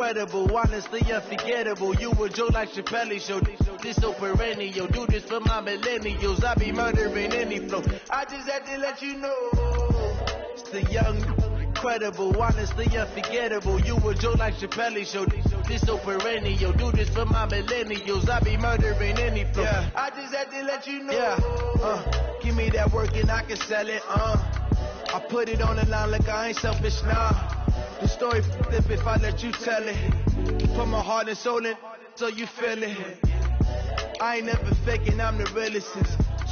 incredible, honestly unforgettable. You a joke like Chappelle Show. This so perennial. Do this for my millennials. I be murdering any flow. I just had to let you know. It's the young, incredible, honestly unforgettable. You a joke like Chappelle Show. This so perennial. Do this for my millennials. I be murdering any flow. Yeah. I just had to let you know. Yeah. Give me that work and I can sell it. I put it on the line like I ain't selfish now. The story flip if I let you tell it. Put my heart and soul in so you feel it. I ain't never faking, I'm the realest.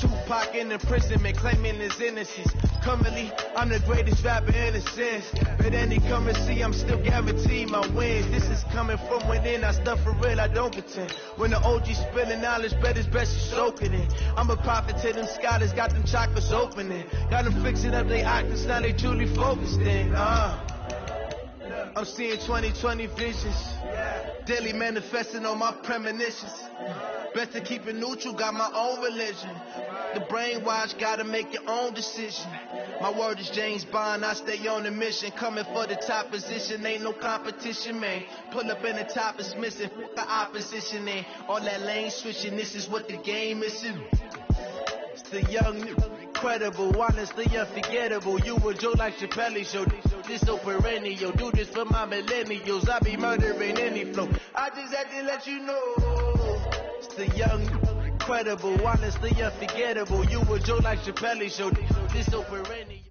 Tupac in the prison, man, claiming his innocence. Currently, I'm the greatest rapper in a sense. But any currency, I'm still guaranteed my wins. This is coming from within, I stuff for real, I don't pretend. When the OG spilling knowledge, bet it's best you soak it in. I'm a prophet to them scholars, got them chakras opening. Got them fixing up they octaves, now they truly focused in. I'm seeing 2020 visions. Daily manifesting on my premonitions. Best to keep it neutral, got my own religion. The brainwash, gotta make your own decision. My word is James Bond, I stay on the mission. Coming for the top position, ain't no competition, man. Pull up in the top is missing, the opposition ain't. All that lane switching, this is what the game is. It's the young, incredible, honestly unforgettable. You a joke like Chappelle Show. This so perennial. Do this for my millennials. I be murdering any flow. I just had to let you know. It's the young, incredible, honestly unforgettable. You a joke like Chappelle Show. This so perennial.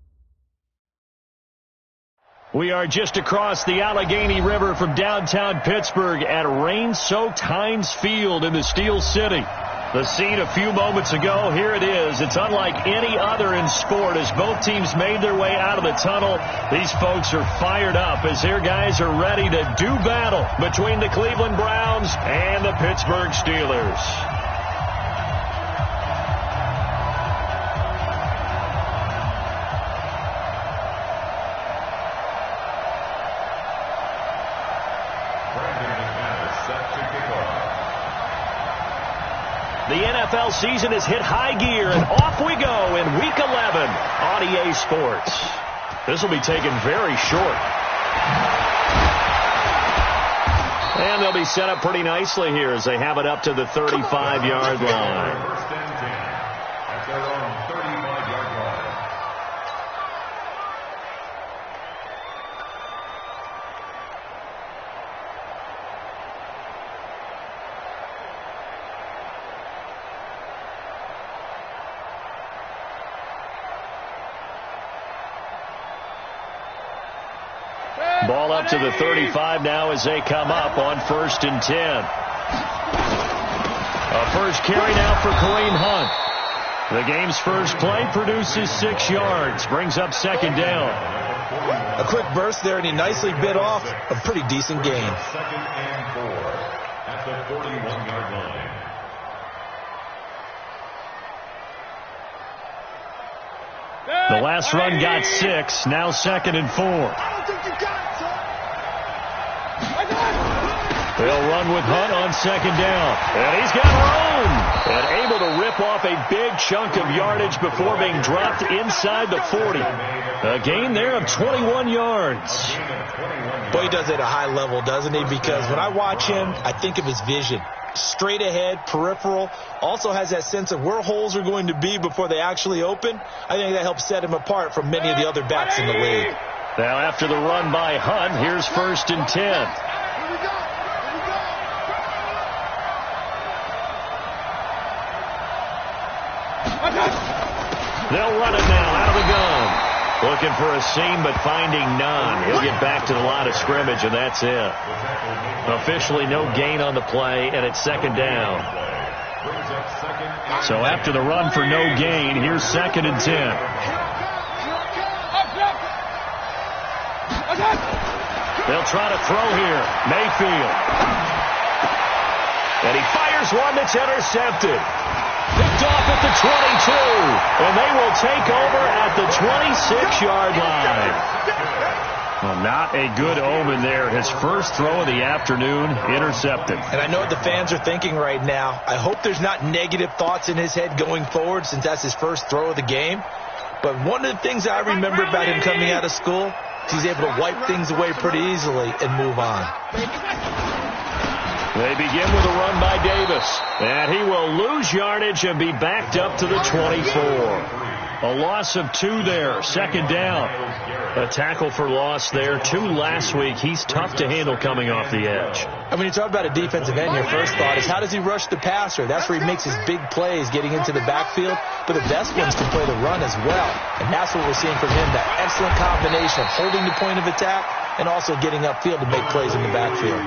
We are just across the Allegheny River from downtown Pittsburgh at rain-soaked Heinz Field in the Steel City. The scene a few moments ago, here it is. It's unlike any other in sport as both teams made their way out of the tunnel. These folks are fired up as their guys are ready to do battle between the Cleveland Browns and the Pittsburgh Steelers. The NFL season has hit high gear, and off we go in Week 11 on EA Sports. This will be taken very short. And they'll be set up pretty nicely here as they have it up to the 35-yard line. First and 10 at their own 35-yard line. Ball up to the 35 now as they come up on 1st and 10. A first carry now for Kareem Hunt. The game's first play produces 6 yards, brings up 2nd down. A quick burst there, and he nicely bit off a pretty decent gain. 2nd and 4 at the 41-yard line. The last run got 6, now 2nd and 4. I don't think you got it, son. They'll run with Hunt on 2nd down. And he's got room. And able to rip off a big chunk of yardage before being dropped inside the 40. A gain there of 21 yards. Boy, he does it at a high level, doesn't he? Because when I watch him, I think of his vision. Straight ahead, peripheral, also has that sense of where holes are going to be before they actually open. I think that helps set him apart from many of the other backs in the league. Now after the run by Hunt, here's 1st and 10. They'll run it now out of the gun. Looking for a seam, but finding none. He'll get back to the line of scrimmage, and that's it. Officially no gain on the play, and it's 2nd down. So after the run for no gain, here's 2nd and 10. They'll try to throw here. Mayfield. And he fires one that's intercepted. Picked off at the 22, and they will take over at the 26-yard line. Well, not a good omen there. His first throw of the afternoon intercepted. And I know what the fans are thinking right now. I hope there's not negative thoughts in his head going forward since that's his first throw of the game. But one of the things I remember about him coming out of school, He's able to wipe things away pretty easily and move on. They begin with a run by Davis. And he will lose yardage and be backed up to the 24. A loss of 2 there. Second down. A tackle for loss there. 2 last week. He's tough to handle coming off the edge. And when you talk about a defensive end, your first thought is how does he rush the passer? That's where he makes his big plays getting into the backfield. But the best ones can play the run as well. And that's what we're seeing from him, that excellent combination of holding the point of attack and also getting upfield to make plays in the backfield.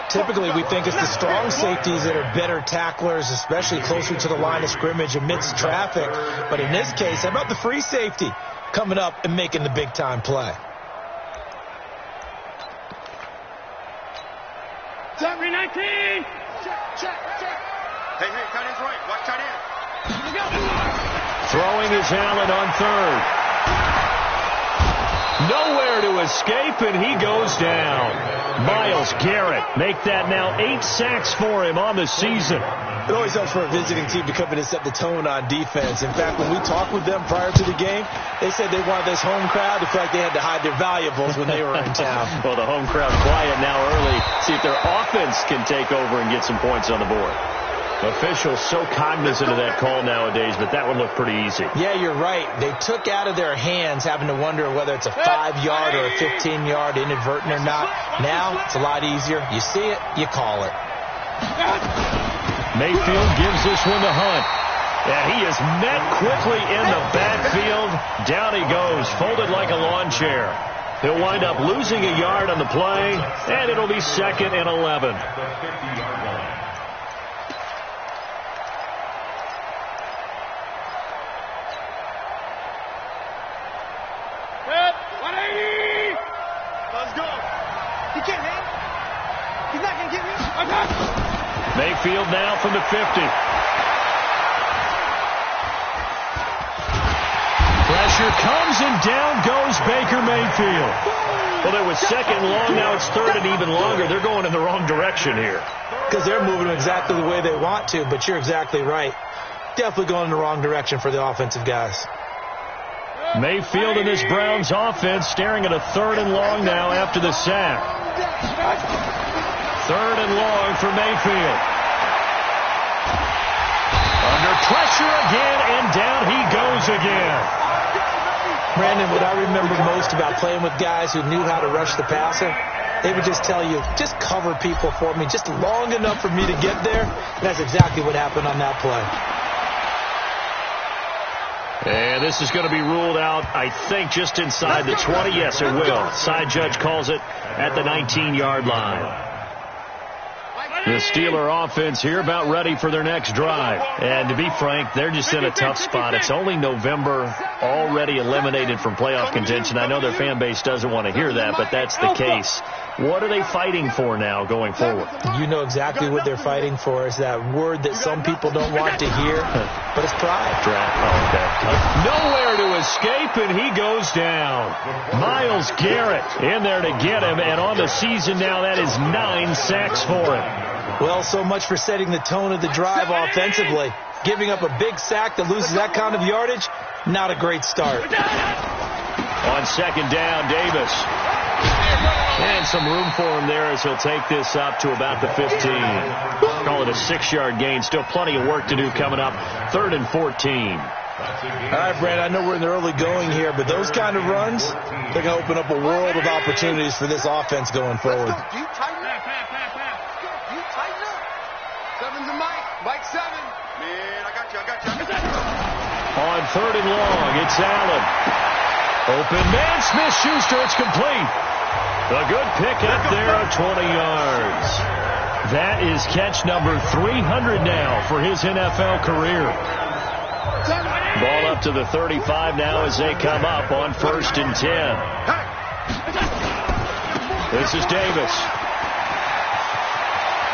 Typically, we think it's the strong safeties that are better tacklers, especially closer to the line of scrimmage amidst traffic. But in this case, how about the free safety coming up and making the big-time play? Check, 19! Check. Hey, tight end's right. Watch tight end. Throwing is Allen on third. Nowhere to escape, and he goes down. Myles Garrett make that now 8 sacks for him on the season. It always helps for a visiting team to come in and set the tone on defense. In fact, when we talked with them prior to the game, they said they wanted this home crowd to feel like they had to hide their valuables when they were in town. Well, the home crowd quiet now early. See if their offense can take over and get some points on the board. Officials so cognizant of that call nowadays, but that would look pretty easy. Yeah, you're right. They took out of their hands having to wonder whether it's a 5-yard or a 15-yard inadvertent or not. Now, it's a lot easier. You see it, you call it. Mayfield gives this one to Hunt. And he is met quickly in the backfield. Down he goes, folded like a lawn chair. He'll wind up losing a yard on the play, and it'll be 2nd and 11. Mayfield now from the 50. Pressure comes and down goes Baker Mayfield. Well, it was 2nd long, now it's 3rd and even longer. They're going in the wrong direction here. Because they're moving exactly the way they want to, but you're exactly right. Definitely going in the wrong direction for the offensive guys. Mayfield and this Browns offense staring at a 3rd and long now after the sack. 3rd and long for Mayfield. Under pressure again, and down he goes again. Brandon, what I remember most about playing with guys who knew how to rush the passer, they would just tell you, just cover people for me, just long enough for me to get there. And that's exactly what happened on that play. And this is going to be ruled out, I think, just inside the 20. Yes, it will. Side judge calls it at the 19-yard line. The Steeler offense here about ready for their next drive. And to be frank, they're just in a tough spot. It's only November, already eliminated from playoff contention. I know their fan base doesn't want to hear that, but that's the case. What are they fighting for now going forward? You know exactly what they're fighting for. Is that word that some people don't want to hear, but it's pride. Nowhere to escape, and he goes down. Myles Garrett in there to get him, and on the season now, that is 9 sacks for him. Well, so much for setting the tone of the drive offensively. Giving up a big sack that loses that kind of yardage, not a great start. On 2nd down, Davis. And some room for him there as he'll take this up to about the 15. Call it a 6-yard gain. Still plenty of work to do coming up. 3rd and 14. All right, Brad, I know we're in the early going here, but those kind of runs, they're going to open up a world of opportunities for this offense going forward. Mike 7. Man, I got you. On 3rd and long, it's Allen. Open man, Smith-Schuster, it's complete. A good pick up there of 20 yards. That is catch number 300 now for his NFL career. Ball up to the 35 now as they come up on 1st and 10. This is Davis.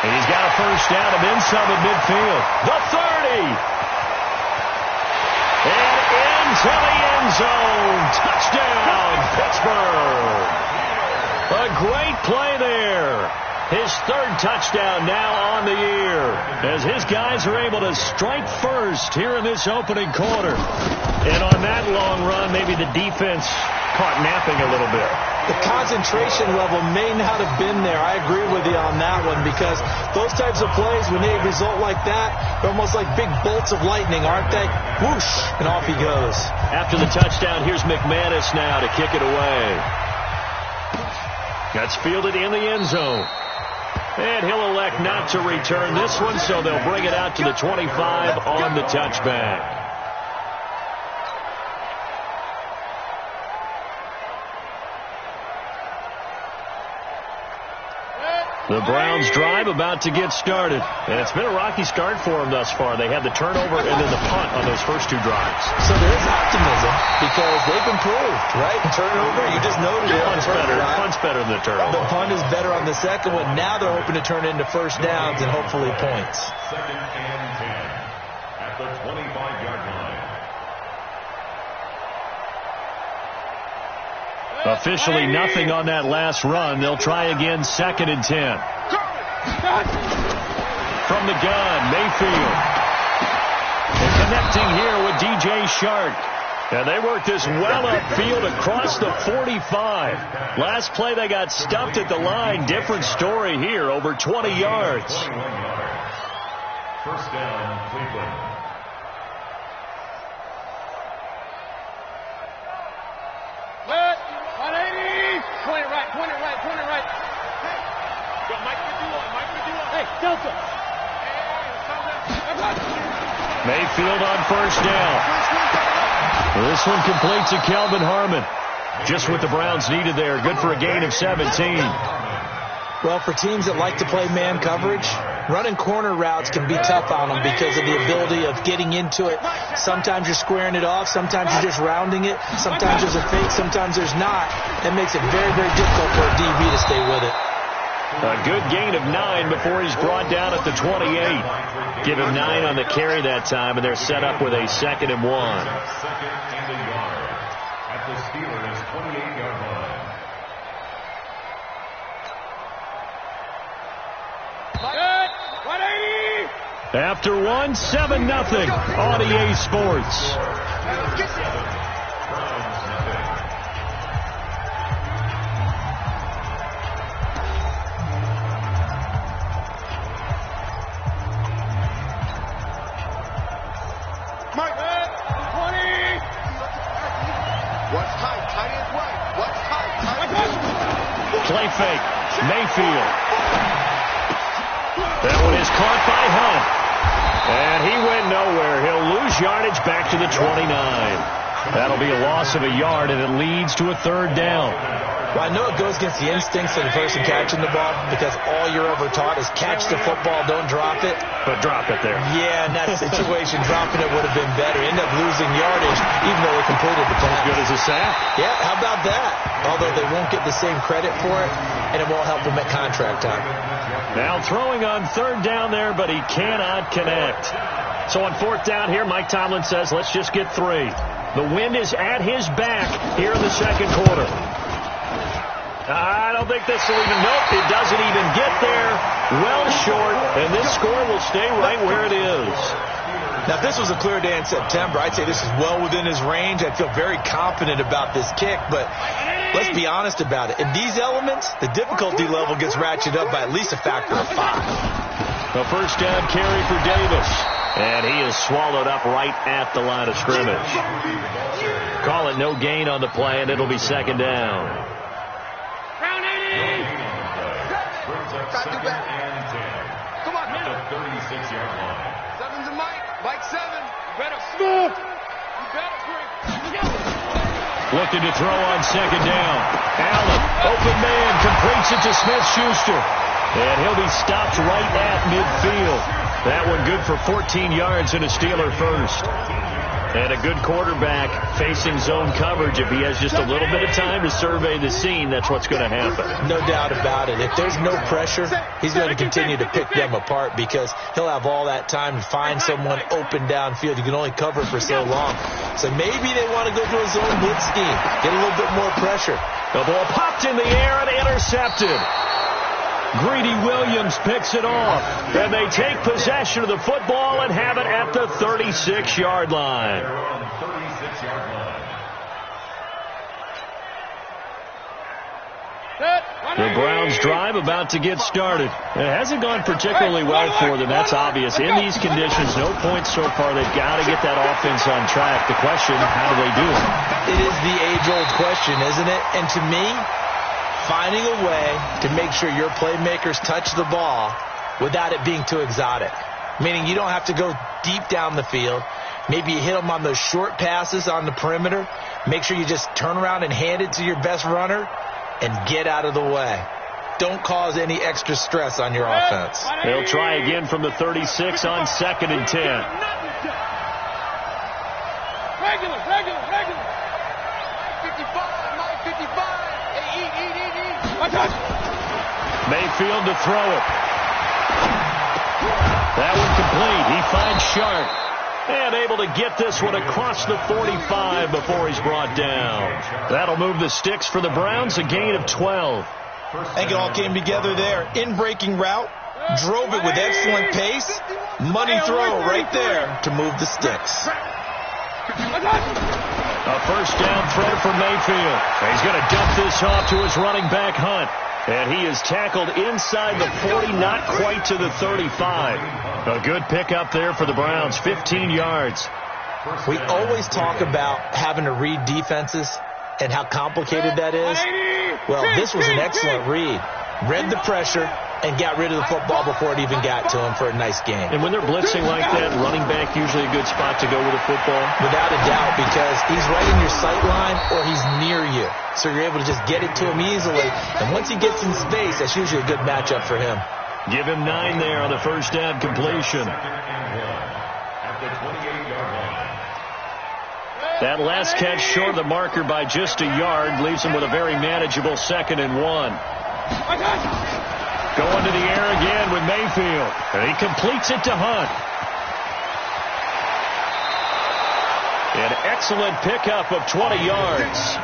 And he's got a first down and then some at midfield. The 30. And into the end zone. Touchdown, Pittsburgh. A great play there. His 3rd touchdown now on the year as his guys are able to strike first here in this opening quarter. And on that long run, maybe the defense caught napping a little bit. The concentration level may not have been there. I agree with you on that one, because those types of plays, when they result like that, they're almost like big bolts of lightning, aren't they? Whoosh, and off he goes. After the touchdown, here's McManus now to kick it away. That's fielded in the end zone. And he'll elect not to return this one, so they'll bring it out to the 25 on the touchback. The Browns drive about to get started. And it's been a rocky start for them thus far. They had the turnover and then the punt on those first two drives. So there is optimism because they've improved, right? Turnover, you just noted it. Punt's better than the turnover. The punt is better on the second one. Now they're hoping to turn into first downs and hopefully points. 2nd and 10 at the 25-yard line. Officially nothing on that last run. They'll try again, 2nd and 10. From the gun, Mayfield. And connecting here with DJ Shark. And they worked this well upfield across the 45. Last play they got stuffed at the line. Different story here, over 20 yards. 21 yards. First down, Cleveland. Mayfield on first down. This one completes to Kelvin Harmon. Just what the Browns needed there. Good for a gain of 17. Well, for teams that like to play man coverage, running corner routes can be tough on them because of the ability of getting into it. Sometimes you're squaring it off. Sometimes you're just rounding it. Sometimes there's a fake. Sometimes there's not. That makes it very, very difficult for a DB to stay with it. A good gain of 9 before he's brought down at the 28. Give him 9 on the carry that time, and they're set up with a 2nd and 1. 2nd and a yard at the Steelers' 28-yard line. After 1, 7-0 on EA Sports. Play fake. Mayfield. That one is caught by Hunt. And he went nowhere. He'll lose yardage back to the 29. That'll be a loss of a yard, and it leads to a 3rd down. Well, I know it goes against the instincts of the person catching the ball because all you're ever taught is catch the football, don't drop it. But drop it there. Yeah, in that situation, dropping it would have been better. End up losing yardage, even though they completed the pass. As good as a sack. Yeah, how about that? Although they won't get the same credit for it, and it won't help them at contract time. Now throwing on 3rd down there, but he cannot connect. So on 4th down here, Mike Tomlin says, let's just get 3. The wind is at his back here in the 2nd quarter. I don't think this will even, nope, it doesn't even get there. Well short, and this score will stay right where it is. Now, if this was a clear day in September, I'd say this is well within his range. I feel very confident about this kick, but let's be honest about it. In these elements, the difficulty level gets ratcheted up by at least a factor of 5. The first down carry for Davis, and he is swallowed up right at the line of scrimmage. Call it no gain on the play, and it'll be 2nd down. Second and 10. Come on, at the 36-yard line. 7's a Mike. Mike 7. You better smoke. You better break. Looking to throw on 2nd down. Allen, open man, completes it to Smith-Schuster. And he'll be stopped right at midfield. That one good for 14 yards and a Steeler first. And a good quarterback facing zone coverage. If he has just a little bit of time to survey the scene, that's what's going to happen. No doubt about it. If there's no pressure, he's going to continue to pick them apart because he'll have all that time to find someone open downfield. You can only cover for so long. So maybe they want to go to a zone blitz scheme, get a little bit more pressure. The ball popped in the air and intercepted. Greedy Williams picks it off, and they take possession of the football and have it at the 36-yard line. The Browns drive about to get started. It hasn't gone particularly well for them. That's obvious. In these conditions, no points so far. They've got to get that offense on track. The question, how do they do it? It is the age-old question, isn't it? And to me, finding a way to make sure your playmakers touch the ball without it being too exotic. Meaning you don't have to go deep down the field. Maybe you hit them on those short passes on the perimeter. Make sure you just turn around and hand it to your best runner and get out of the way. Don't cause any extra stress on your offense. They'll try again from the 36 on 2nd and 10. Regular. 55. Hey, eat. Mayfield to throw it. That one complete. He finds Sharp. And able to get this one across the 45 before he's brought down. That'll move the sticks for the Browns, a gain of 12. I think it all came together there. In-breaking route, drove it with excellent pace. Money throw right there to move the sticks. A first down throw for Mayfield. He's going to dump this off to his running back, Hunt. And he is tackled inside the 40, not quite to the 35. A good pickup there for the Browns, 15 yards. We always talk about having to read defenses and how complicated that is. Well, this was an excellent read. Read the pressure and got rid of the football before it even got to him for a nice game. And when they're blitzing like that, running back usually a good spot to go with a football? Without a doubt, because he's right in your sight line or he's near you. So you're able to just get it to him easily. And once he gets in space, that's usually a good matchup for him. Give him 9 there on the first down completion. That last catch short of the marker by just a yard leaves him with a very manageable 2nd and 1. Going to the air again with Mayfield. And he completes it to Hunt. An excellent pickup of 20 yards.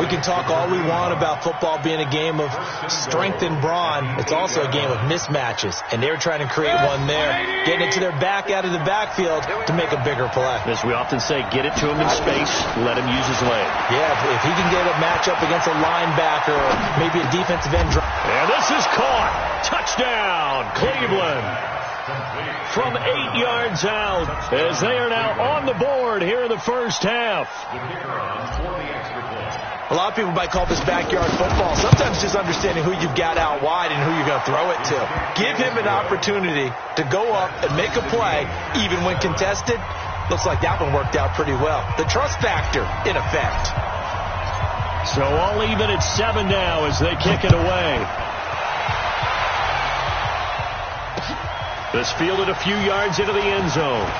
We can talk all we want about football being a game of strength and brawn. It's also a game of mismatches, and they're trying to create one there, getting it to their back out of the backfield to make a bigger play. As we often say, get it to him in space, let him use his leg. Yeah, if he can get a matchup against a linebacker or maybe a defensive end. And this is caught. Touchdown, Cleveland. From 8 yards out, as they are now on the board here in the first half. A lot of people might call this backyard football. Sometimes just understanding who you've got out wide and who you're going to throw it to. Give him an opportunity to go up and make a play, even when contested. Looks like that one worked out pretty well. The trust factor, in effect. So all even at 7 now as they kick it away. This fielded a few yards into the end zone.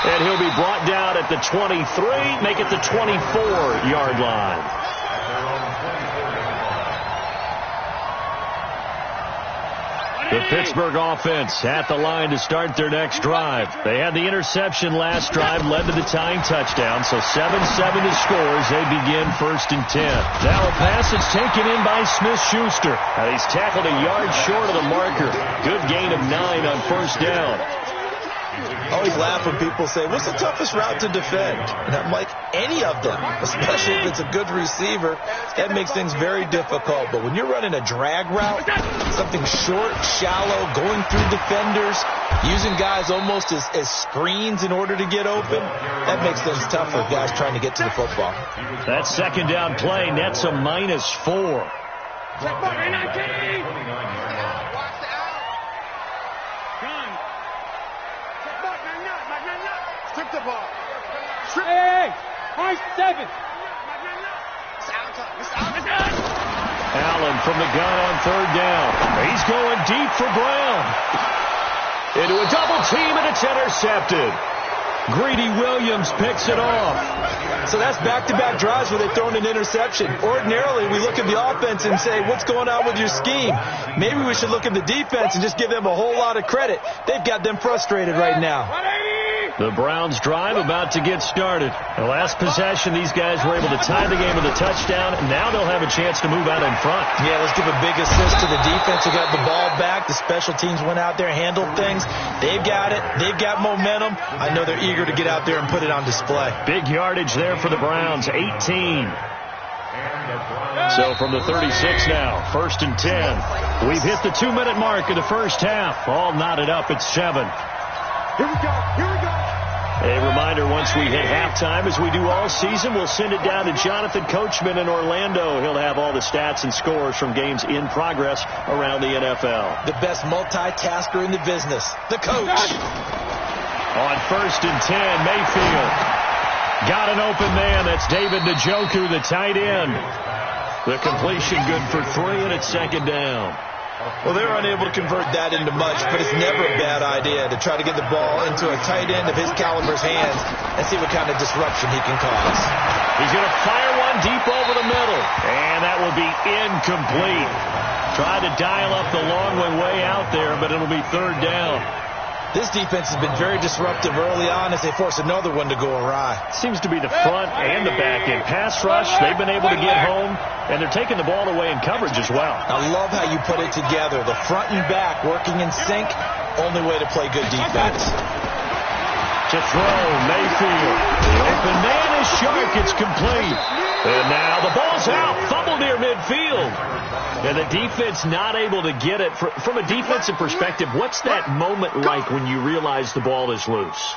And he'll be brought down at the 23, make it the 24-yard line. The Pittsburgh offense at the line to start their next drive. They had the interception last drive, led to the tying touchdown, so 7-7 the scores. They begin 1st and 10. Now a pass is taken in by Smith-Schuster. He's tackled a yard short of the marker. Good gain of 9 on first down. I always laugh when people say, what's the toughest route to defend? And I'm like, any of them, especially if it's a good receiver. That makes things very difficult. But when you're running a drag route, something short, shallow, going through defenders, using guys almost as screens in order to get open, that makes things tough for guys trying to get to the football. That second down play nets a -4. Strip the ball. Hey, 7. Allen from the gun on 3rd down. He's going deep for Brown. Into a double team, and it's intercepted. Greedy Williams picks it off. So that's back-to-back drives where they've thrown an interception. Ordinarily, we look at the offense and say, what's going on with your scheme? Maybe we should look at the defense and just give them a whole lot of credit. They've got them frustrated right now. The Browns drive about to get started. The last possession, these guys were able to tie the game with a touchdown. Now they'll have a chance to move out in front. Yeah, let's give a big assist to the defense who got the ball back. The special teams went out there, handled things. They've got it. They've got momentum. I know they're eager to get out there and put it on display. Big yardage there for the Browns, 18. So from the 36 now, 1st and 10. We've hit the 2-minute mark of the first half. All knotted up at 7. Here we go. Here we go. A reminder, once we hit halftime, as we do all season, we'll send it down to Jonathan Coachman in Orlando. He'll have all the stats and scores from games in progress around the NFL. The best multitasker in the business, the coach. On 1st and 10, Mayfield got an open man. That's David Njoku, the tight end. The completion good for 3, and it's 2nd down. Well, they were unable to convert that into much, but it's never a bad idea to try to get the ball into a tight end of his caliber's hands and see what kind of disruption he can cause. He's going to fire one deep over the middle, and that will be incomplete. Tried to dial up the long way out there, but it'll be 3rd down. This defense has been very disruptive early on as they force another one to go awry. Seems to be the front and the back end. Pass rush, they've been able to get home, and they're taking the ball away in coverage as well. I love how you put it together. The front and back working in sync, only way to play good defense. To throw, Mayfield. The open man is sharp. It's complete. And now the ball's out. Fumble near midfield. And the defense not able to get it. From a defensive perspective, what's that moment like when you realize the ball is loose?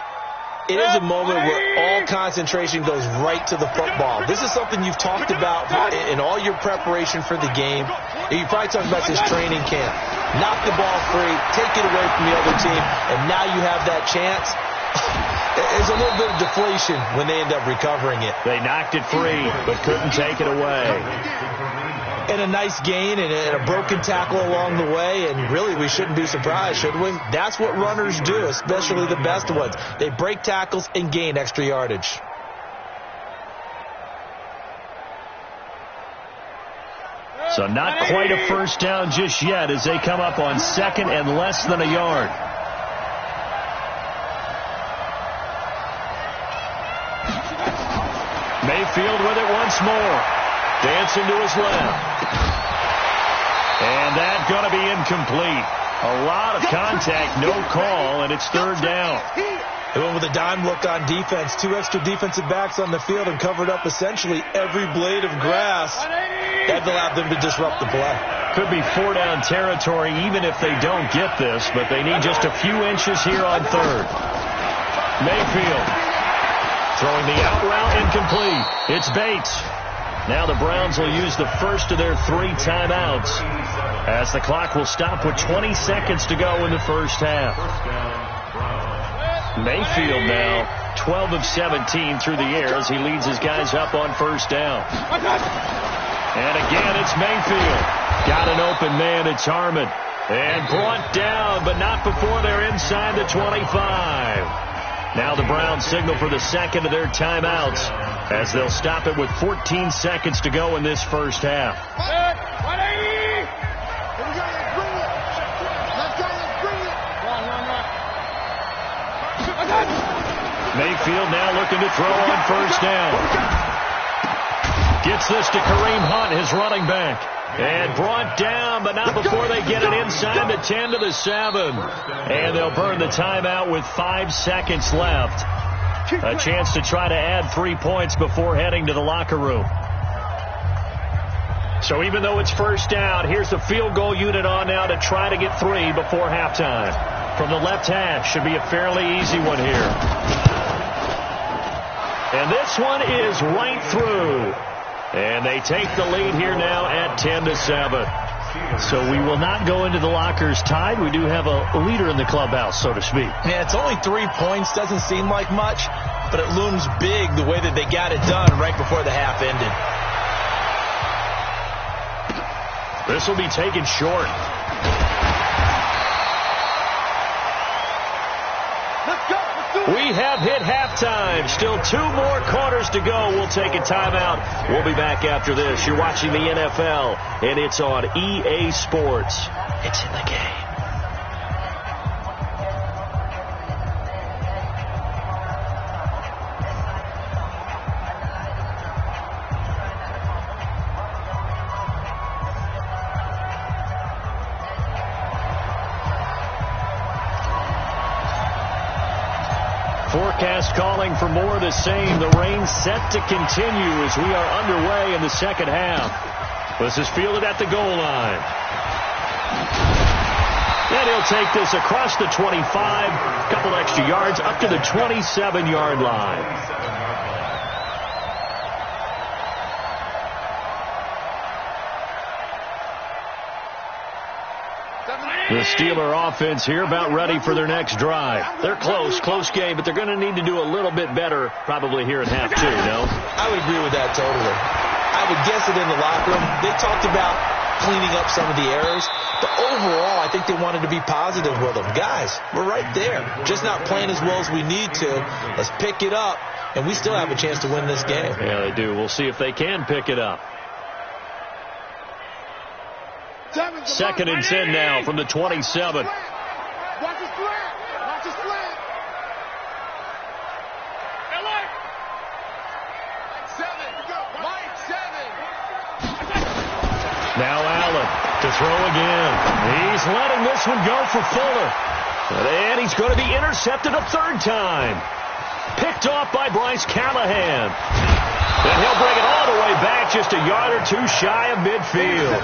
It is a moment where all concentration goes right to the football. This is something you've talked about in all your preparation for the game. You probably talked about this training camp. Knock the ball free, take it away from the other team, and now you have that chance. There's a little bit of deflation when they end up recovering it. They knocked it free, but couldn't take it away. And a nice gain and a broken tackle along the way, and really we shouldn't be surprised, should we? That's what runners do, especially the best ones. They break tackles and gain extra yardage. So not quite a 1st down just yet as they come up on 2nd and less than a yard. Mayfield with it once more. Dancing to his left. And that's going to be incomplete. A lot of contact, no call, and it's 3rd down. They went with a dime look on defense. 2 extra defensive backs on the field and covered up essentially every blade of grass. That allowed them to disrupt the play. Could be 4-down territory even if they don't get this, but they need just a few inches here on 3rd. Mayfield throwing the out route incomplete. It's Bates. Now the Browns will use the first of their 3 timeouts as the clock will stop with 20 seconds to go in the first half. Mayfield now 12 of 17 through the air as he leads his guys up on 1st down. And again, it's Mayfield. Got an open man. It's Harmon. And brought down, but not before they're inside the 25. Now the Browns signal for the 2nd of their timeouts as they'll stop it with 14 seconds to go in this first half. Mayfield now looking to throw on 1st down. Gets this to Kareem Hunt, his running back. And brought down, but not before they get it inside the 10 to the 7. And they'll burn the timeout with 5 seconds left. A chance to try to add 3 points before heading to the locker room. So even though it's 1st down, here's the field goal unit on now to try to get 3 before halftime. From the left half, should be a fairly easy one here. And this one is right through. And they take the lead here now at 10 to 7. So we will not go into the lockers tied. We do have a leader in the clubhouse, so to speak. Yeah, it's only 3 points. Doesn't seem like much, but it looms big the way that they got it done right before the half ended. This will be taken short. We have hit halftime. Still 2 more quarters to go. We'll take a timeout. We'll be back after this. You're watching the NFL, and it's on EA Sports. It's in the game. forecast calling for more of the same. The rain set to continue as we are underway in the second half. This is fielded at the goal line. And he'll take this across the 25, a couple extra yards, up to the 27-yard line. The Steeler offense here about ready for their next drive. They're close game, but they're going to need to do a little bit better probably here in half two, no? I would agree with that totally. I would guess it in the locker room. They talked about cleaning up some of the errors, but overall, I think they wanted to be positive with them. Guys, we're right there. Just not playing as well as we need to. Let's pick it up, and we still have a chance to win this game. Yeah, they do. We'll see if they can pick it up. 2nd and 10 now from the 27. Watch his slant. Watch his slant. Mike 7. Now Allen to throw again. He's letting this one go for Fuller. And he's going to be intercepted a third time. Picked off by Bryce Callahan. And he'll bring it all the way back, just a yard or two shy of midfield.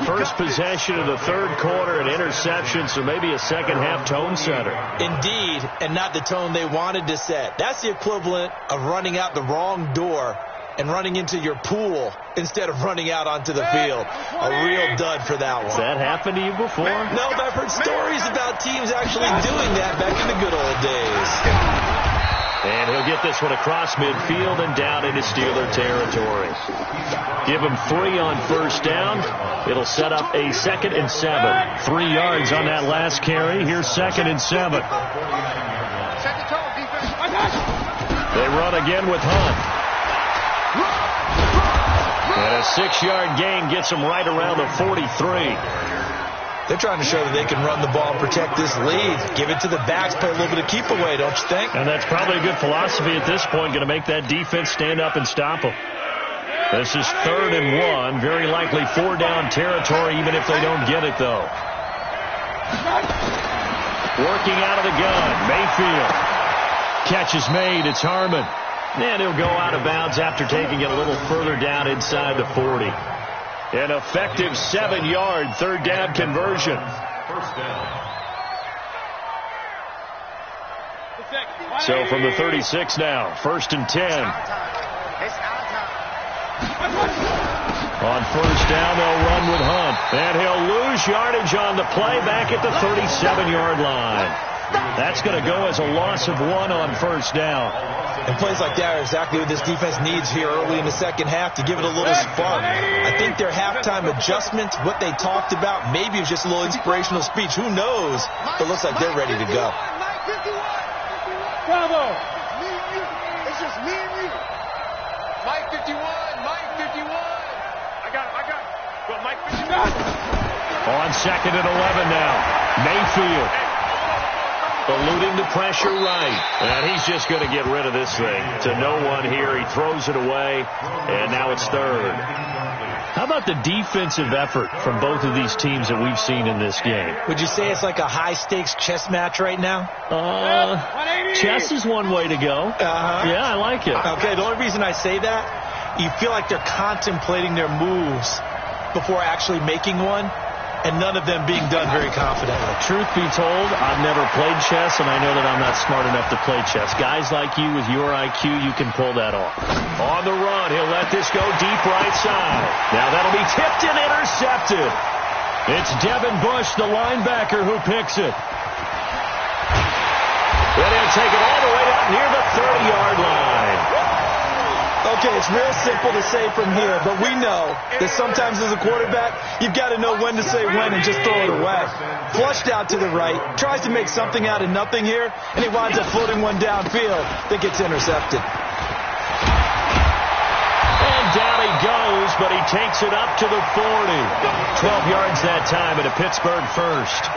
First possession of the third quarter, an interception, so maybe a second-half tone setter. Indeed, and not the tone they wanted to set. That's the equivalent of running out the wrong door and running into your pool instead of running out onto the field. A real dud for that one. Has that happened to you before? No, but I've heard stories about teams actually doing that back in the good old days. And he'll get this one across midfield and down into Steeler territory. Give him 3 on first down. It'll set up a 2nd and 7. 3 yards on that last carry. Here's 2nd and 7. They run again with Hunt. And a 6-yard gain gets them right around the 43. They're trying to show that they can run the ball and protect this lead. Give it to the backs, play a little bit of keep away, don't you think? And that's probably a good philosophy at this point, going to make that defense stand up and stop them. This is 3rd and 1, very likely 4-down territory, even if they don't get it, though. Working out of the gun, Mayfield. Catch is made, it's Harmon. And he'll go out of bounds after taking it a little further down inside the 40. An effective 7-yard 3rd down conversion. So from the 36 now, 1st and 10. On first down, they'll run with Hunt. And he'll lose yardage on the play back at the 37-yard line. That's going to go as a loss of 1 on first down. And plays like that are exactly what this defense needs here early in the second half to give it a little spark. I think their halftime adjustment, what they talked about, maybe it was just a little inspirational speech. Who knows? But it looks like they're ready to go. Bravo! It's just me and you. Mike 51, Mike 51. I got him. Go, Mike 51. On 2nd and 11 now. Mayfield. Eluding the pressure right. And he's just going to get rid of this thing to no one here. He throws it away, and now it's 3rd. How about the defensive effort from both of these teams that we've seen in this game? Would you say it's like a high-stakes chess match right now? Chess is one way to go. Yeah, I like it. Okay, the only reason I say that, you feel like they're contemplating their moves before actually making one, and none of them being done very confidently. Truth be told, I've never played chess, and I know that I'm not smart enough to play chess. Guys like you with your IQ, you can pull that off. On the run, he'll let this go deep right side. Now that'll be tipped and intercepted. It's Devin Bush, the linebacker, who picks it. Then he'll take it all the way out near the 30-yard line. Okay, it's real simple to say from here, but we know that sometimes as a quarterback, you've got to know when to say when and just throw it away. Flushed out to the right, tries to make something out of nothing here, and he winds up floating one downfield that gets intercepted. And down he goes, but he takes it up to the 40. 12 yards that time and a Pittsburgh first.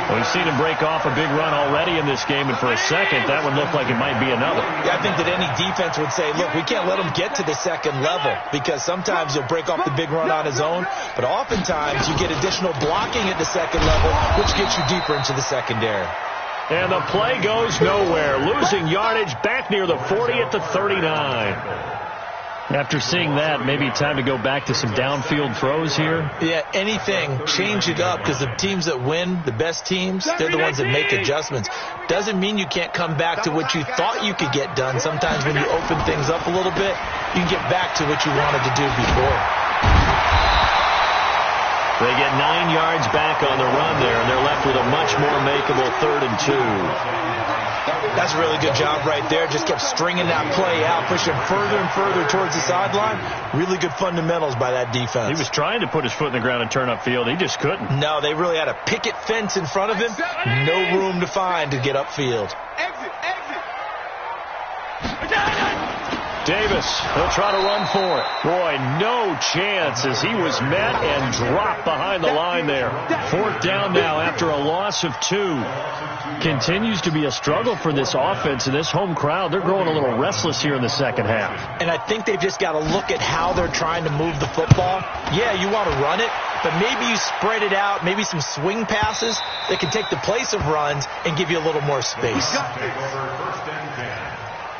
We've seen him break off a big run already in this game, and for a second, that would look like it might be another. Yeah, I think that any defense would say, look, we can't let him get to the second level, because sometimes he'll break off the big run on his own, but oftentimes you get additional blocking at the second level, which gets you deeper into the secondary. And the play goes nowhere. Losing yardage back near the 40 at the 39. After seeing that, maybe time to go back to some downfield throws here. Yeah, anything. Change it up, because the teams that win, the best teams, they're the ones that make adjustments. Doesn't mean you can't come back to what you thought you could get done. Sometimes when you open things up a little bit, you can get back to what you wanted to do before. They get 9 yards back on the run there, and they're left with a much more makeable 3rd and 2. That's a really good job right there. Just kept stringing that play out, pushing further and further towards the sideline. Really good fundamentals by that defense. He was trying to put his foot in the ground and turn upfield. He just couldn't. No, they really had a picket fence in front of him. No room to find to get upfield. Exit. Davis, he'll try to run for it. Boy, no chance as he was met and dropped behind the line there. 4th down now after a loss of 2. Continues to be a struggle for this offense and this home crowd. They're growing a little restless here in the second half. And I think they've just got to look at how they're trying to move the football. Yeah, you want to run it, but maybe you spread it out, maybe some swing passes that can take the place of runs and give you a little more space. Take over 1st and 10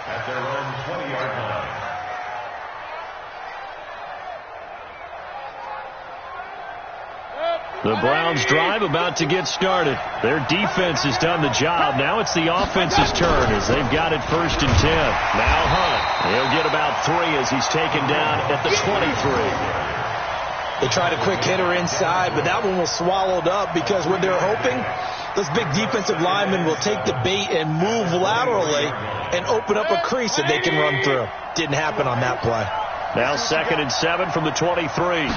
at their own 20-yard line. The Browns drive about to get started. Their defense has done the job. Now it's the offense's turn as they've got it 1st and 10. Now Hunt. He'll get about 3 as he's taken down at the 23. They tried a quick hitter inside, but that one was swallowed up because when they're hoping, those big defensive linemen will take the bait and move laterally and open up a crease that they can run through. Didn't happen on that play. Now 2nd and 7 from the 23.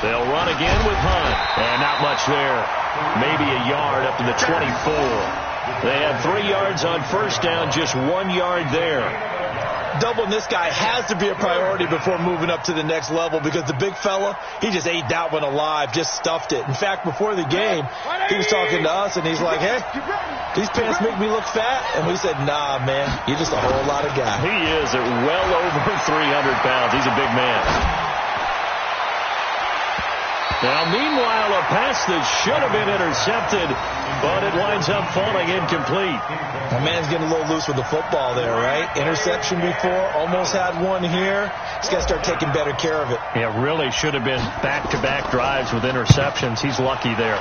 They'll run again with Hunt. And not much there. Maybe a yard up to the 24. They had 3 yards on 1st down, just 1 yard there. Doubling this guy has to be a priority before moving up to the next level because the big fella, he just ate that one alive, just stuffed it. In fact, before the game, he was talking to us, and he's like, hey, these pants make me look fat. And we said, nah, man, you're just a whole lot of guy. He is at well over 300 pounds. He's a big man. Now, meanwhile, a pass that should have been intercepted, but it winds up falling incomplete. My man's getting a little loose with the football there, right? Interception before, almost had one here. He's got to start taking better care of it. Yeah, really should have been back-to-back drives with interceptions. He's lucky there.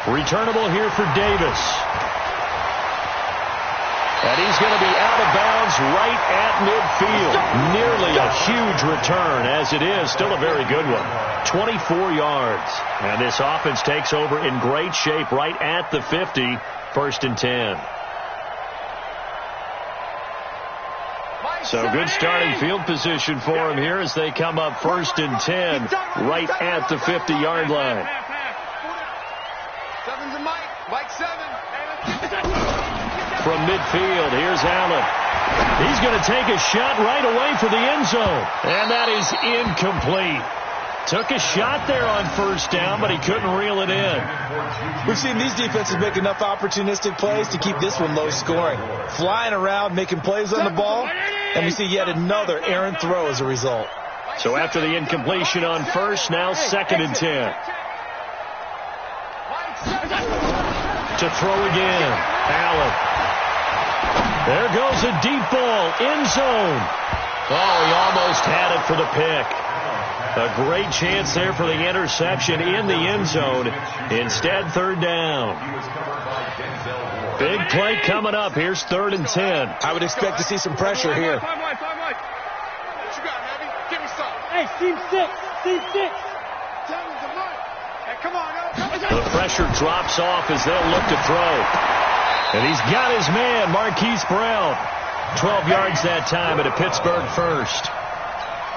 Returnable here for Davis. And he's going to be out of bounds right at midfield. Nearly a huge return, as it is. Still a very good one. 24 yards. And this offense takes over in great shape right at the 50. 1st and 10. So good starting field position for him here as they come up 1st and 10 right at the 50-yard line. 7's a Mike. Mike 7. From midfield, here's Allen. He's going to take a shot right away for the end zone. And that is incomplete. Took a shot there on 1st down, but he couldn't reel it in. We've seen these defenses make enough opportunistic plays to keep this one low scoring. Flying around, making plays on the ball, and we see yet another errant throw as a result. So after the incompletion on 1st, now 2nd and 10. To throw again, Allen. There goes a deep ball, end zone. Oh, he almost had it for the pick. A great chance there for the interception in the end zone. Instead, 3rd down. Big play coming up. Here's 3rd and 10. I would expect to see some pressure here. What you got, Heavy? Give me some. Hey, team 6. Team 6. Hey, come on, The pressure drops off as they'll look to throw. And he's got his man, Marquise Brown. 12 yards that time at a Pittsburgh 1st.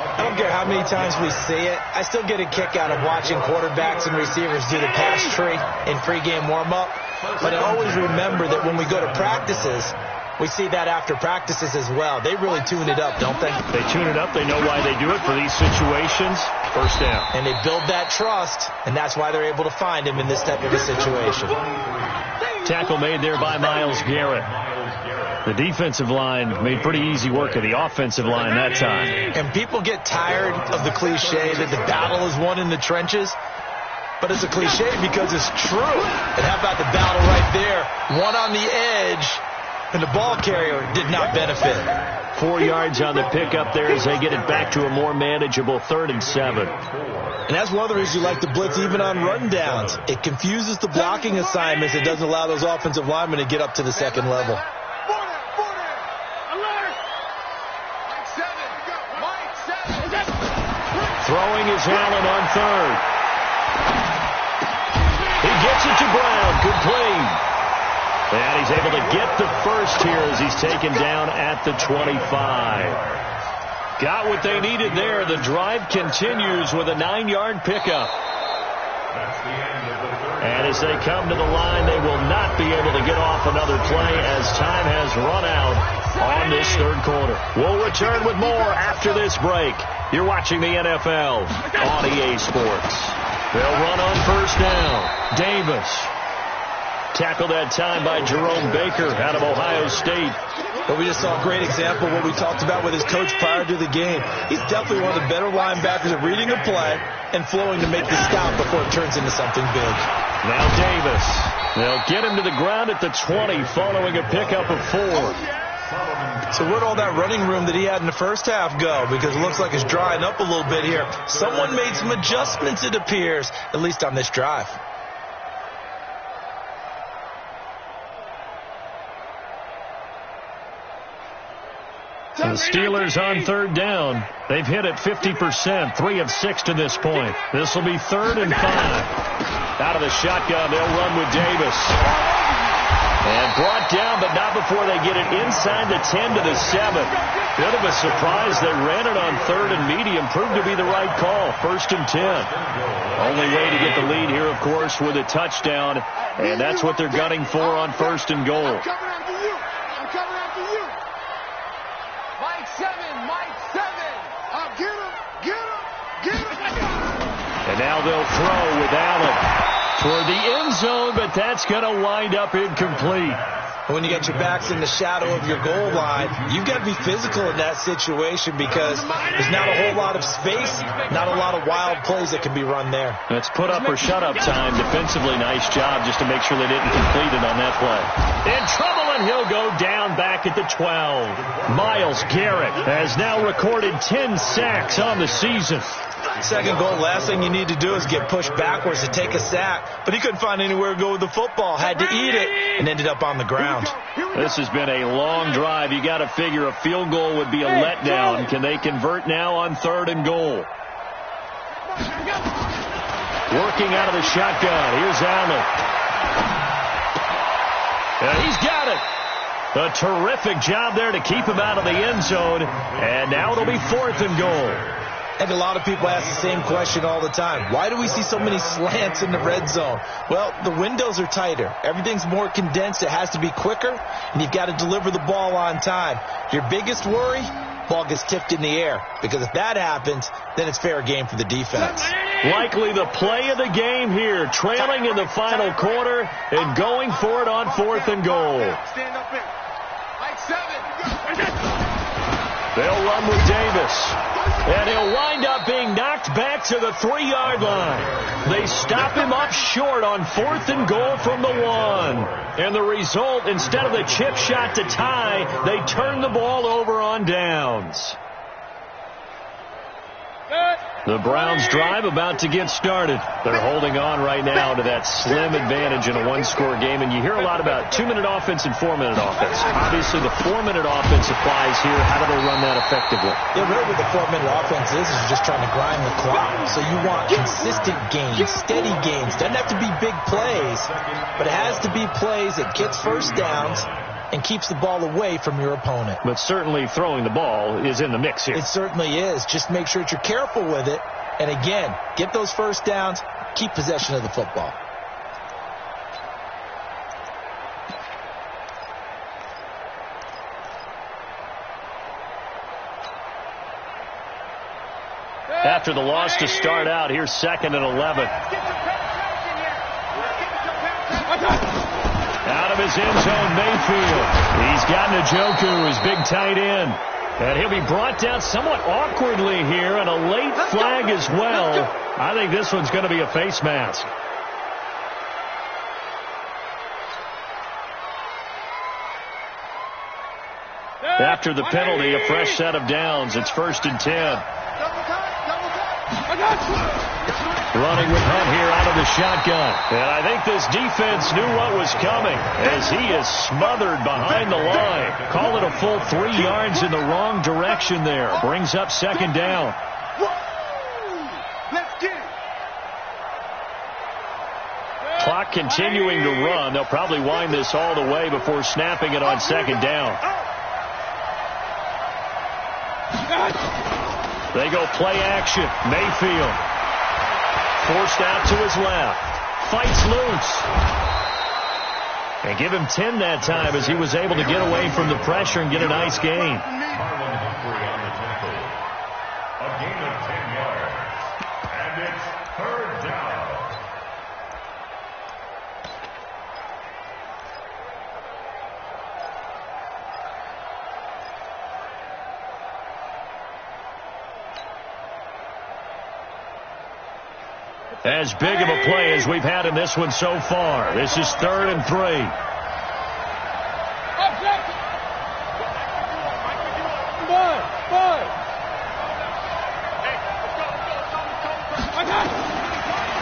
I don't care how many times we see it. I still get a kick out of watching quarterbacks and receivers do the pass tree in pregame warm-up. But I always remember that when we go to practices, we see that after practices as well. They really tune it up, don't they? They tune it up. They know why they do it for these situations. 1st down. And they build that trust, and that's why they're able to find him in this type of a situation. Tackle made there by Myles Garrett. The defensive line made pretty easy work of the offensive line that time. And people get tired of the cliche that the battle is won in the trenches. but it's a cliche because it's true. And how about the battle right there? One on the edge, and the ball carrier did not benefit. 4 yards on the pickup there as they get it back to a more manageable 3rd and 7. And that's one of the reasons you like to blitz even on rundowns. It confuses the blocking assignments. It doesn't allow those offensive linemen to get up to the second level. Throwing is Allen on 3rd. He gets it to Brown. Complete. And he's able to get the first here as he's taken down at the 25. Got what they needed there. The drive continues with a 9-yard pickup. And as they come to the line, they will not be able to get off another play as time has run out on this 3rd quarter. We'll return with more after this break. You're watching the NFL on EA Sports. They'll run on 1st down. Davis. Tackled that time by Jerome Baker out of Ohio State. But we just saw a great example of what we talked about with his coach prior to the game. He's definitely one of the better linebackers at reading a play and flowing to make the stop before it turns into something big. Now Davis. They'll get him to the ground at the 20 following a pickup of 4. So where'd all that running room that he had in the first half go? Because it looks like it's drying up a little bit here. Someone made some adjustments, it appears, at least on this drive. The Steelers on 3rd down. They've hit it 50%, 3 of 6 to this point. This will be 3rd and 5. Out of the shotgun, they'll run with Davis. And brought down, but not before they get it inside the 10 to the 7. Bit of a surprise. They ran it on 3rd and medium. Proved to be the right call. 1st and 10. Only way to get the lead here, of course, with a touchdown. And that's what they're gunning for on 1st and goal. And now they'll throw with Allen toward the end zone, but that's going to wind up incomplete. When you get your backs in the shadow of your goal line, you've got to be physical in that situation because there's not a whole lot of space, not a lot of wild plays that can be run there. It's put up or shut up time. Defensively, nice job just to make sure they didn't complete it on that play. In trouble, and he'll go down back at the 12. Myles Garrett has now recorded 10 sacks on the season. Second goal, last thing you need to do is get pushed backwards to take a sack. But he couldn't find anywhere to go with the football. Had to eat it and ended up on the ground. This has been a long drive. You got to figure a field goal would be a letdown. Can they convert now on 3rd and goal? Working out of the shotgun. Here's Allen. And he's got it. A terrific job there to keep him out of the end zone. And now it'll be 4th and goal. And a lot of people ask the same question all the time. Why do we see so many slants in the red zone? Well, the windows are tighter. Everything's more condensed. It has to be quicker, and you've got to deliver the ball on time. Your biggest worry, ball gets tipped in the air. Because if that happens, then it's fair game for the defense. Likely the play of the game here, trailing in the final quarter and going for it on 4th and goal. Stand up in. Like 7. They'll run with Davis. And he'll wind up being knocked back to the 3-yard line. They stop him up short on 4th and goal from the 1. And the result, instead of the chip shot to tie, they turn the ball over on downs. The Browns drive about to get started. They're holding on right now to that slim advantage in a one-score game. And you hear a lot about 2-minute offense and 4-minute offense. Obviously, the 4-minute offense applies here. How do they run that effectively? Yeah, really what the 4-minute offense is you're just trying to grind the clock. So you want consistent gains, steady gains. Doesn't have to be big plays, but it has to be plays that gets first downs and keeps the ball away from your opponent. But certainly throwing the ball is in the mix here. It certainly is. Just make sure that you're careful with it. And again, get those first downs, keep possession of the football. After the loss to start out, here's 2nd and 11. Out of his end zone, Mayfield. He's got Njoku, his big tight end. And he'll be brought down somewhat awkwardly here, and a late flag as well. I think this one's going to be a face mask. After the penalty, a fresh set of downs. It's 1st and 10. Running with Hunt here out of the shotgun. And I think this defense knew what was coming as he is smothered behind the line. Call it a full 3 yards in the wrong direction there. Brings up 2nd down. Let's get it. Clock continuing to run. They'll probably wind this all the way before snapping it on 2nd down. They go play action. Mayfield forced out to his left. Fights loose. And give him 10 that time as he was able to get away from the pressure and get a nice gain. A gain of 10 yards. And it's 3rd down. As big of a play as we've had in this one so far. This is 3rd and 3.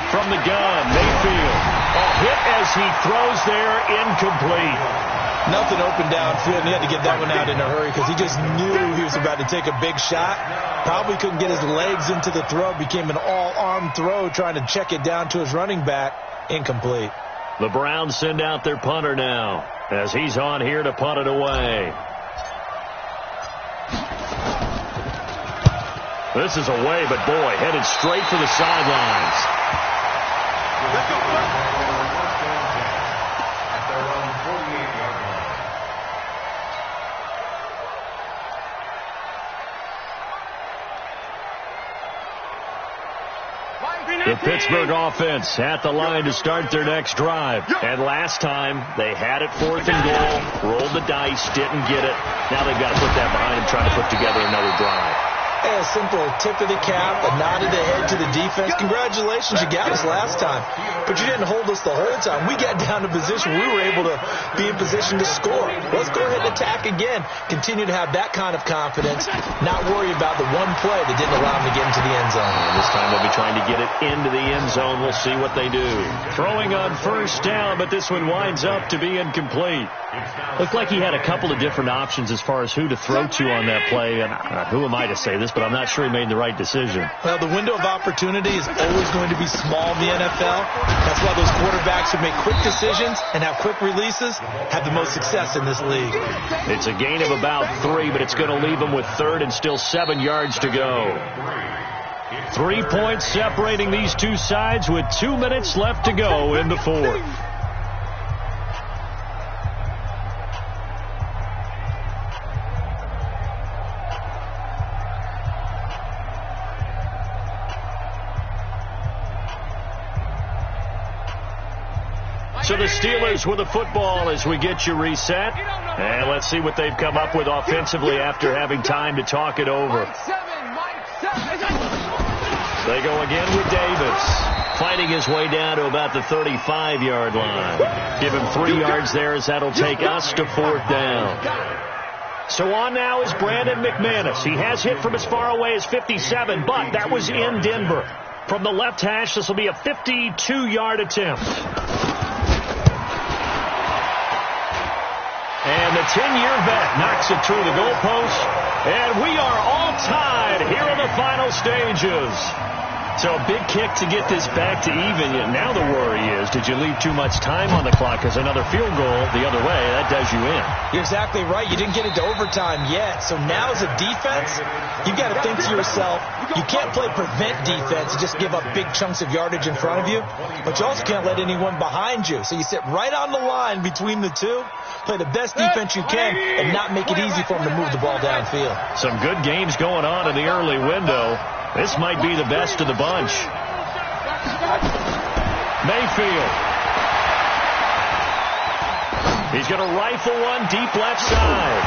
From the gun, Mayfield. A hit as he throws there, incomplete. Nothing open downfield, and he had to get that one out in a hurry because he just knew he was about to take a big shot. Probably couldn't get his legs into the throw. Became an all-arm throw trying to check it down to his running back. Incomplete. The Browns send out their punter now as he's on here to punt it away. This is away, but boy, headed straight for the sidelines. Let's go. At their own 48-yard line. The Pittsburgh offense at the line to start their next drive. And last time, they had it 4th and goal, rolled the dice, didn't get it. Now they've got to put that behind them, trying to put together another drive. Hey, a simple tip of the cap, a nod of the head to the defense. Congratulations, you got us last time. But you didn't hold us the whole time. We got down to position. We were able to be in position to score. Let's go ahead and attack again. Continue to have that kind of confidence. Not worry about the one play that didn't allow them to get into the end zone. And this time they'll be trying to get it into the end zone. We'll see what they do. Throwing on 1st down, but this one winds up to be incomplete. Looked like he had a couple of different options as far as who to throw to on that play. And who am I to say this, but I'm not sure he made the right decision. Well, the window of opportunity is always going to be small in the NFL. That's why those quarterbacks who make quick decisions and have quick releases have the most success in this league. It's a gain of about 3, but it's going to leave them with 3rd and still 7 yards to go. 3 points separating these two sides with 2 minutes left to go in the 4th. So the Steelers with the football as we get you reset. And let's see what they've come up with offensively after having time to talk it over. They go again with Davis, fighting his way down to about the 35-yard line. Give him 3 yards there as that'll take us to 4th down. So on now is Brandon McManus. He has hit from as far away as 57, but that was in Denver. From the left hash, this will be a 52-yard attempt. And the 10-year vet knocks it through the goalpost. And we are all tied here in the final stages. So a big kick to get this back to even. Now the worry is, did you leave too much time on the clock? Because another field goal the other way, that does you in. You're exactly right. You didn't get into overtime yet. So now as a defense, you've got to think to yourself, you can't play prevent defense and just give up big chunks of yardage in front of you. But you also can't let anyone behind you. So you sit right on the line between the two, play the best defense you can, and not make it easy for them to move the ball downfield. Some good games going on in the early window. This might be the best of the bunch. Mayfield. He's going to rifle one deep left side.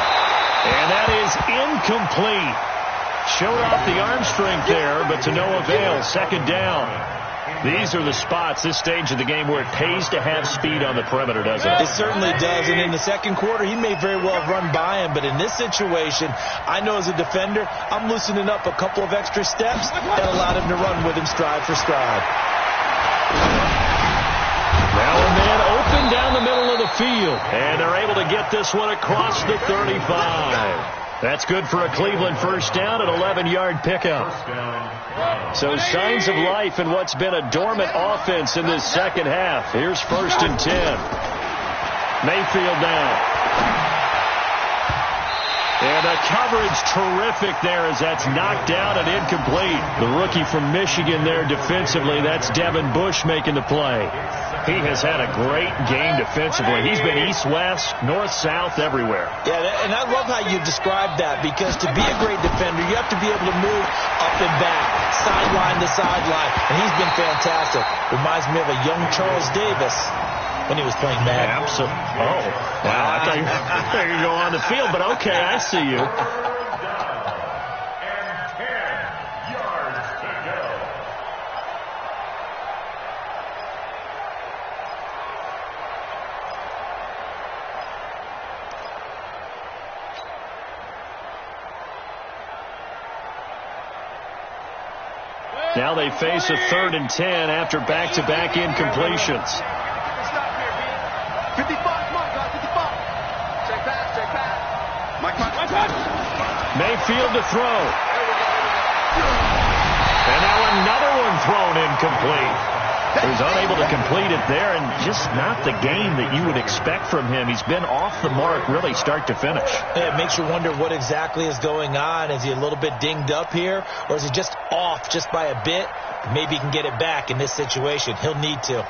And that is incomplete. Showed off the arm strength there, but to no avail. Second down. These are the spots, this stage of the game, where it pays to have speed on the perimeter, doesn't it? It certainly does. And in the second quarter, he may very well have run by him. But in this situation, I know as a defender, I'm loosening up a couple of extra steps that allowed him to run with him stride for stride. Now a man open down the middle of the field. And they're able to get this one across the 35. That's good for a Cleveland first down, an 11-yard pickup. So signs of life in what's been a dormant offense in this second half. Here's 1st and 10. Mayfield now. And the coverage terrific there as that's knocked down and incomplete. The rookie from Michigan there defensively, that's Devin Bush making the play. He has had a great game defensively. He's been east-west, north-south, everywhere. Yeah, and I love how you described that, because to be a great defender, you have to be able to move up and back, sideline to sideline, and he's been fantastic. Reminds me of a young Charles Davis when he was playing Madden. Absolutely. Oh, wow. I thought you could go on the field, but okay, I see you. Now they face a 3rd and 10 after back-to-back incompletions. 55, come on, guys, 55. Check pass. Mike. Mayfield to throw. And now another one thrown incomplete. He's unable to complete it there, and just not the game that you would expect from him. He's been off the mark really start to finish. Yeah, it makes you wonder what exactly is going on. Is he a little bit dinged up here, or is he just off just by a bit? Maybe he can get it back in this situation. He'll need to.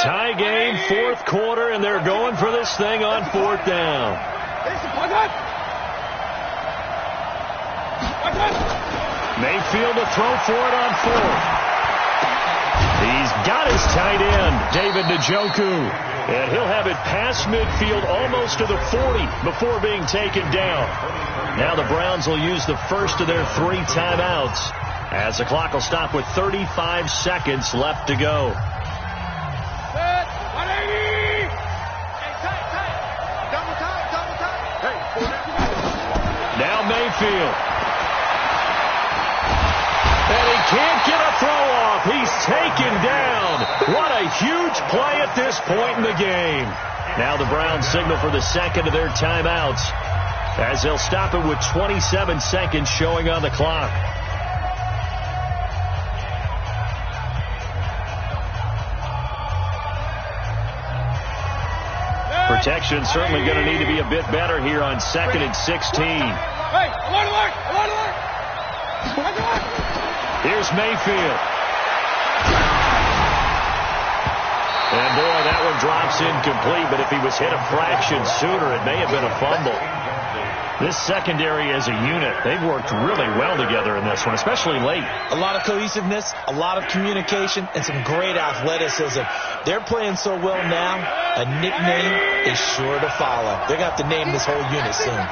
Tie game, 4th quarter, and they're going for this thing on 4th down. Mayfield to throw for it on 4th. He's got his tight end, David Njoku. And he'll have it past midfield almost to the 40 before being taken down. Now the Browns will use the first of their 3 timeouts as the clock will stop with 35 seconds left to go. Now Mayfield. And he can't get a throw off. He's taken down. What a huge play at this point in the game. Now the Browns signal for the second of their timeouts as they'll stop it with 27 seconds showing on the clock. Protection certainly going to need to be a bit better here on 2nd and 16. Here's Mayfield. And boy, that one drops incomplete, but if he was hit a fraction sooner, it may have been a fumble. This secondary as a unit, they've worked really well together in this one, especially late. A lot of cohesiveness, a lot of communication, and some great athleticism. They're playing so well now, a nickname is sure to follow. They're going to have to name this whole unit soon.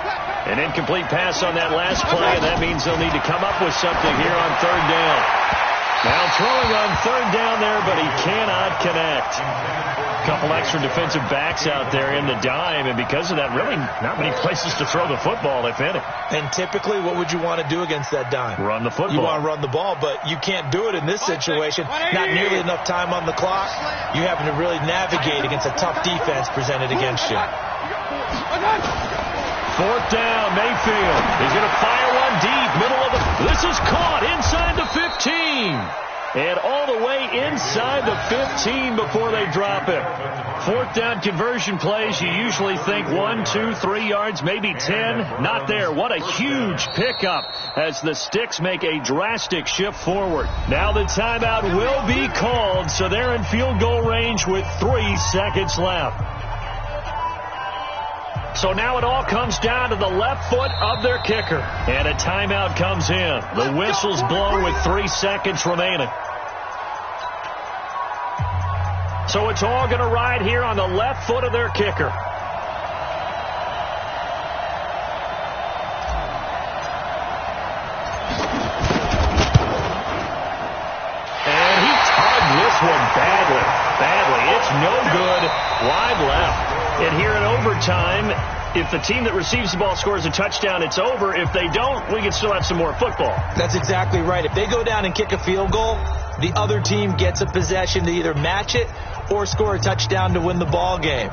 An incomplete pass on that last play, and that means they'll need to come up with something here on 3rd down. Now throwing on 3rd down there, but he cannot connect. A couple extra defensive backs out there in the dime, and because of that, really not many places to throw the football, if any. And typically, what would you want to do against that dime? Run the football. You want to run the ball, but you can't do it in this situation. Not nearly enough time on the clock. You having to really navigate against a tough defense presented against you. 4th down, Mayfield. He's going to fire one deep, middle of the... This is caught inside the 15. And all the way inside the 15 before they drop it. 4th down conversion plays, you usually think 1, 2, 3 yards, maybe 10. Not there. What a huge pickup as the Sticks make a drastic shift forward. Now the timeout will be called, so they're in field goal range with 3 seconds left. So now it all comes down to the left foot of their kicker. And a timeout comes in. The whistle's blown with 3 seconds remaining. So it's all going to ride here on the left foot of their kicker. And he tugged this one badly. It's no good. Wide left. And here in overtime, if the team that receives the ball scores a touchdown, it's over. If they don't, we can still have some more football. That's exactly right. If they go down and kick a field goal, the other team gets a possession to either match it or score a touchdown to win the ball game.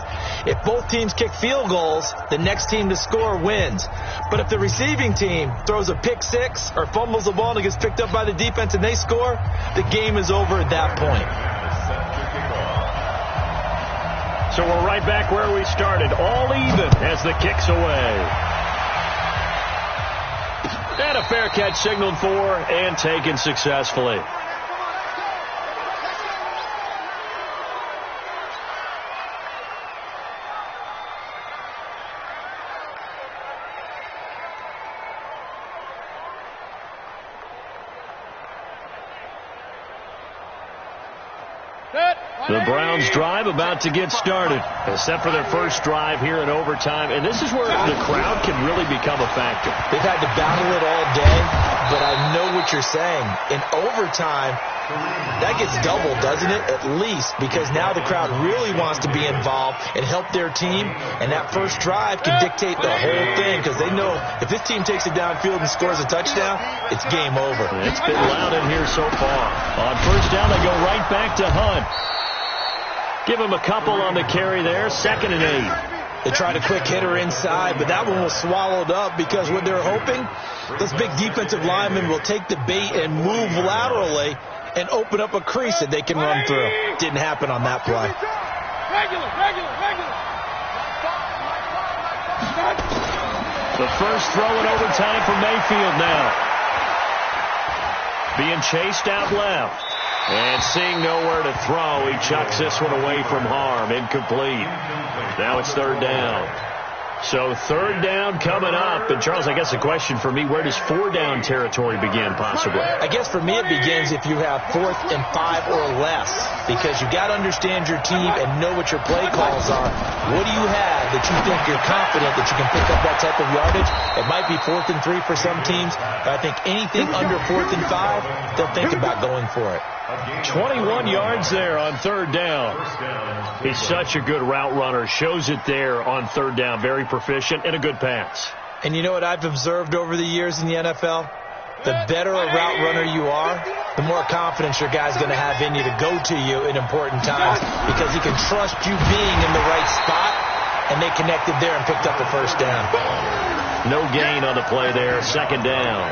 If both teams kick field goals, the next team to score wins. But if the receiving team throws a pick six or fumbles the ball and it gets picked up by the defense and they score, the game is over at that point. So we're right back where we started, all even as the kick's away. And a fair catch signaled for and taken successfully. The Browns drive about to get started, except for their first drive here in overtime. And this is where the crowd can really become a factor. They've had to battle it all day, but I know what you're saying. In overtime, that gets doubled, doesn't it? At least, because now the crowd really wants to be involved and help their team. And that first drive can dictate the whole thing, because they know if this team takes it downfield and scores a touchdown, it's game over. It's been loud in here so far. On first down, they go right back to Hunt. Give him a couple on the carry there. 2nd and 8. They tried a quick hitter inside, but that one was swallowed up because what they're hoping, those big defensive linemen will take the bait and move laterally and open up a crease that they can run through. Didn't happen on that play. Regular. The first throw in overtime for Mayfield now. Being chased out left. And seeing nowhere to throw, he chucks this one away from harm. Incomplete. Now it's 3rd down. So 3rd down coming up. And, Charles, I guess the question for me, where does 4-down territory begin possibly? I guess for me it begins if you have 4th and 5 or less, because you got to understand your team and know what your play calls are. What do you have that you think you're confident that you can pick up that type of yardage? It might be 4th and 3 for some teams, but I think anything under 4th and 5, they'll think about going for it. 21 yards there on 3rd down. He's such a good route runner. Shows it there on 3rd down. Very proficient and a good pass. And you know what I've observed over the years in the NFL? The better a route runner you are, the more confidence your guy's going to have in you to go to you in important times, because he can trust you being in the right spot, and they connected there and picked up a first down. No gain on the play there. 2nd down.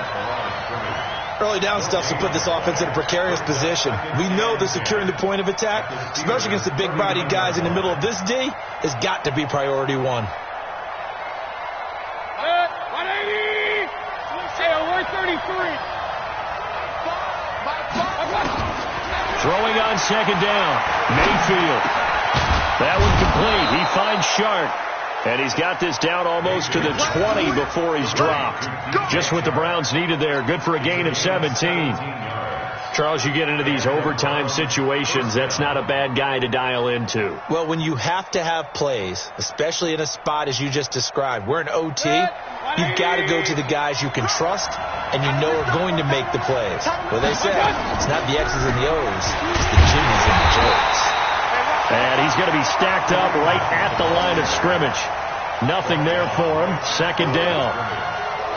Early down stuff to put this offense in a precarious position. We know that securing the point of attack, especially against the big-bodied guys in the middle of this D, has got to be priority one. 180! Say 133. Throwing on 2nd down. Mayfield. That one complete. He finds Sharp. And he's got this down almost to the 20 before he's dropped. Just what the Browns needed there. Good for a gain of 17. Charles, you get into these overtime situations, that's not a bad guy to dial into. Well, when you have to have plays, especially in a spot as you just described, we're in OT, you've got to go to the guys you can trust and you know are going to make the plays. Well, they say it's not the X's and the O's, it's the Jimmys and the Joes. And he's going to be stacked up right at the line of scrimmage. Nothing there for him. 2nd down.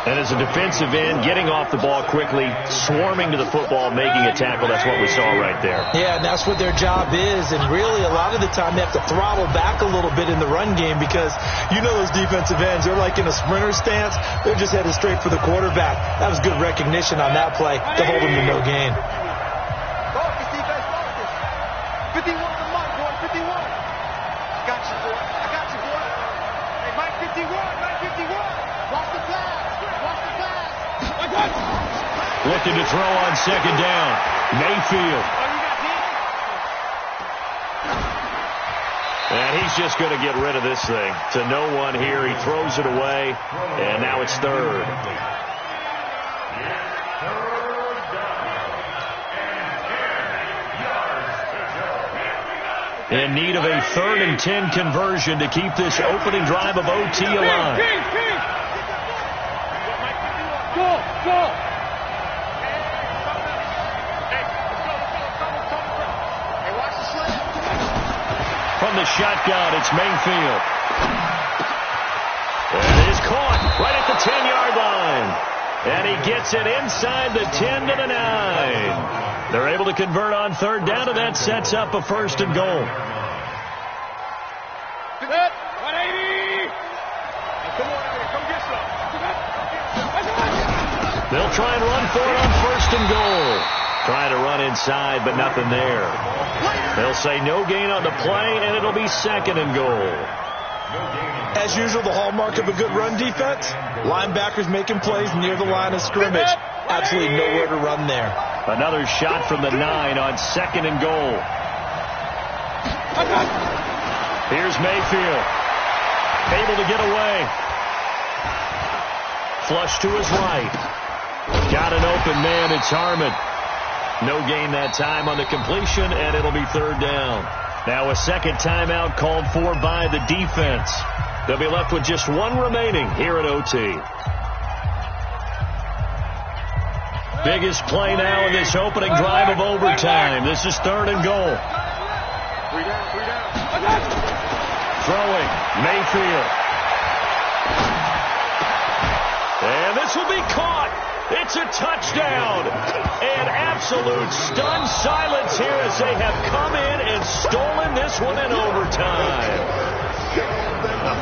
And as a defensive end, getting off the ball quickly, swarming to the football, making a tackle. That's what we saw right there. Yeah, and that's what their job is. And really, a lot of the time, they have to throttle back a little bit in the run game, because you know those defensive ends, they're like in a sprinter stance. They're just headed straight for the quarterback. That was good recognition on that play to hold him to no gain. 51 to Mike, boy, 51. I got you, boy. Hey, Mike 51. Watch the pass. Looking to throw on 2nd down. Mayfield. And he He's just going to get rid of this thing to no one here. He throws it away, and now it's third. In need of a 3rd and 10 conversion to keep this opening drive of OT alive. Go! From the shotgun, it's Mayfield. And it is caught right at the 10-yard line. And he gets it inside the 10 to the 9. They're able to convert on 3rd down, and that sets up a 1st and goal. 180! Come on, come get some. They'll try and run for it on 1st and goal. Trying to run inside, but nothing there. They'll say no gain on the play, and it'll be 2nd and goal. As usual, the hallmark of a good run defense, linebackers making plays near the line of scrimmage. Absolutely nowhere to run there. Another shot from the 9 on 2nd and goal. Here's Mayfield. Able to get away. Flush to his right. Got an open man. It's Harmon. No gain that time on the completion, and it'll be 3rd down. Now a 2nd timeout called for by the defense. They'll be left with just 1 remaining here at OT. Biggest play now in this opening drive of overtime. This is 3rd and goal. 3 down. Throwing, Mayfield. And this will be caught. It's a touchdown. And absolute stunned silence here as they have come in and stolen this one in overtime.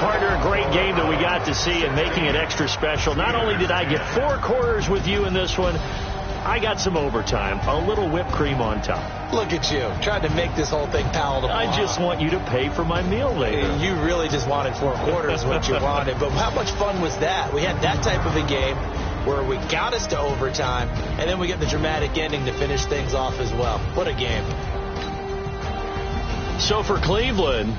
Partner, a great game that we got to see and making it extra special. Not only did I get 4 quarters with you in this one, I got some overtime, a little whipped cream on top. Look at you, trying to make this whole thing palatable. I just want you to pay for my meal later. You really just wanted 4 quarters, what you wanted. But how much fun was that? We had that type of a game where we got us to overtime, and then we get the dramatic ending to finish things off as well. What a game. So for Cleveland,